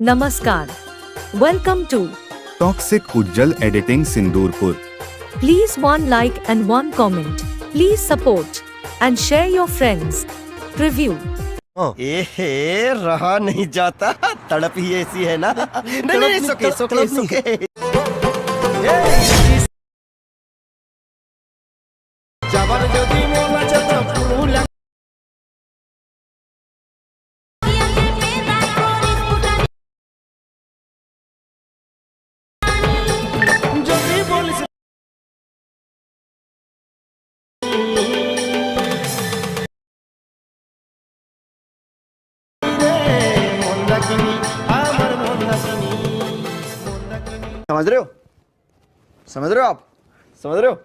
Namaskar. Welcome to Toxic UJJAL Editing Sindurpur. Please one like and one comment. Please support and share your friends. Preview. एहे रहा नहीं जाता तड़प ही ऐसी है ना नहीं नहीं सुके सुके सुके जबर जदी मोला जता पुरुला जदी बोल समझ रहे हो आप समझ रहे हो